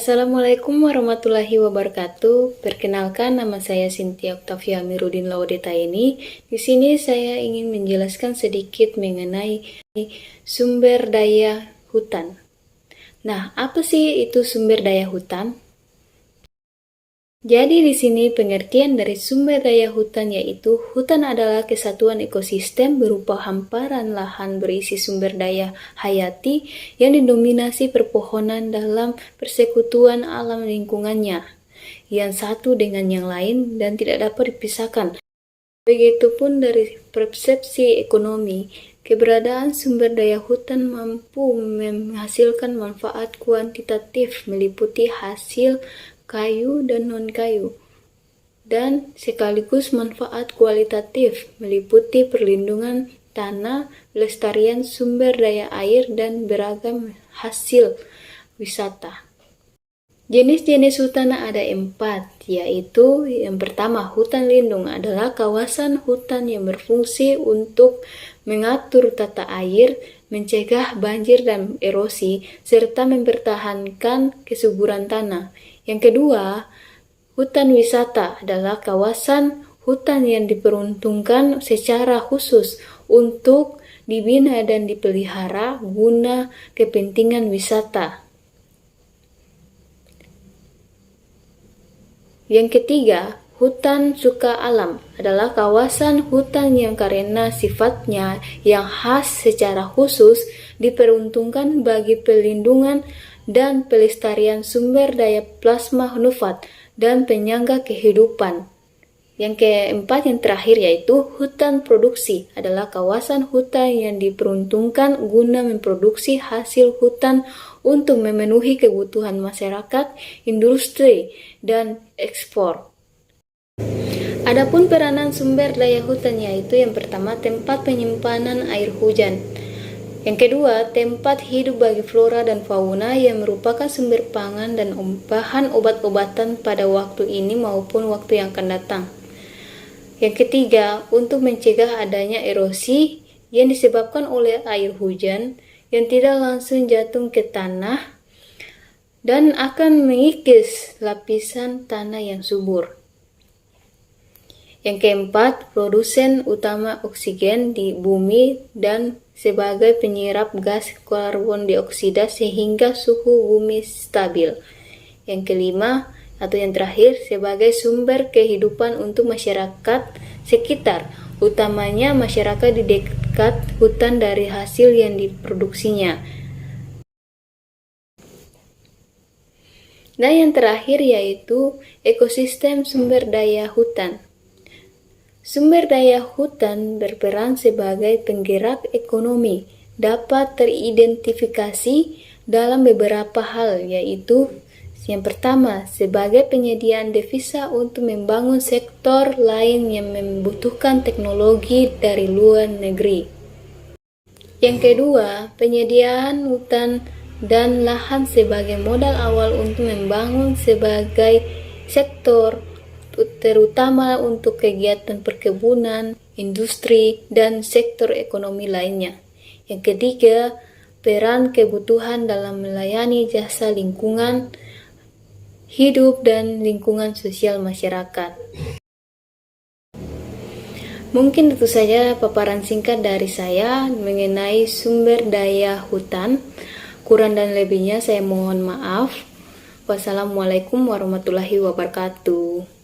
Assalamualaikum warahmatullahi wabarakatuh. Perkenalkan, nama saya Cynthia Octavia Amiruddin Laodetaini. Di sini saya ingin menjelaskan sedikit mengenai sumber daya hutan. Nah, apa sih itu sumber daya hutan? Jadi di sini pengertian dari sumber daya hutan yaitu hutan adalah kesatuan ekosistem berupa hamparan lahan berisi sumber daya hayati yang didominasi perpohonan dalam persekutuan alam lingkungannya, yang satu dengan yang lain dan tidak dapat dipisahkan. Begitupun dari persepsi ekonomi, keberadaan sumber daya hutan mampu menghasilkan manfaat kuantitatif meliputi hasil kayu dan non-kayu, dan sekaligus manfaat kualitatif meliputi perlindungan tanah, pelestarian sumber daya air, dan beragam hasil wisata. Jenis-jenis hutan ada 4, yaitu yang pertama, hutan lindung adalah kawasan hutan yang berfungsi untuk mengatur tata air, mencegah banjir dan erosi, serta mempertahankan kesuburan tanah. Yang kedua, hutan wisata adalah kawasan hutan yang diperuntukkan secara khusus untuk dibina dan dipelihara guna kepentingan wisata. Yang ketiga, hutan suka alam adalah kawasan hutan yang karena sifatnya yang khas secara khusus diperuntukkan bagi pelindungan dan pelestarian sumber daya plasma nufat dan penyangga kehidupan. Yang keempat, yang terakhir, yaitu hutan produksi adalah kawasan hutan yang diperuntukkan guna memproduksi hasil hutan untuk memenuhi kebutuhan masyarakat, industri, dan ekspor. Adapun peranan sumber daya hutan yaitu yang pertama, tempat penyimpanan air hujan. Yang kedua, tempat hidup bagi flora dan fauna yang merupakan sumber pangan dan bahan obat-obatan pada waktu ini maupun waktu yang akan datang. Yang ketiga, untuk mencegah adanya erosi yang disebabkan oleh air hujan yang tidak langsung jatuh ke tanah dan akan mengikis lapisan tanah yang subur. Yang keempat, produsen utama oksigen di bumi dan sebagai penyerap gas karbon dioksida sehingga suhu bumi stabil. Yang kelima, atau yang terakhir, sebagai sumber kehidupan untuk masyarakat sekitar, utamanya masyarakat di dekat hutan dari hasil yang diproduksinya. Dan yang terakhir yaitu ekosistem sumber daya hutan. Sumber daya hutan berperan sebagai penggerak ekonomi, dapat teridentifikasi dalam beberapa hal, yaitu yang pertama, sebagai penyediaan devisa untuk membangun sektor lain yang membutuhkan teknologi dari luar negeri. Yang kedua, penyediaan hutan dan lahan sebagai modal awal untuk membangun sebagai sektor terutama untuk kegiatan perkebunan, industri, dan sektor ekonomi lainnya. Yang ketiga, peran kebutuhan dalam melayani jasa lingkungan hidup dan lingkungan sosial masyarakat. Mungkin itu saja paparan singkat dari saya mengenai sumber daya hutan. Kurang dan lebihnya saya mohon maaf. Wassalamualaikum warahmatullahi wabarakatuh.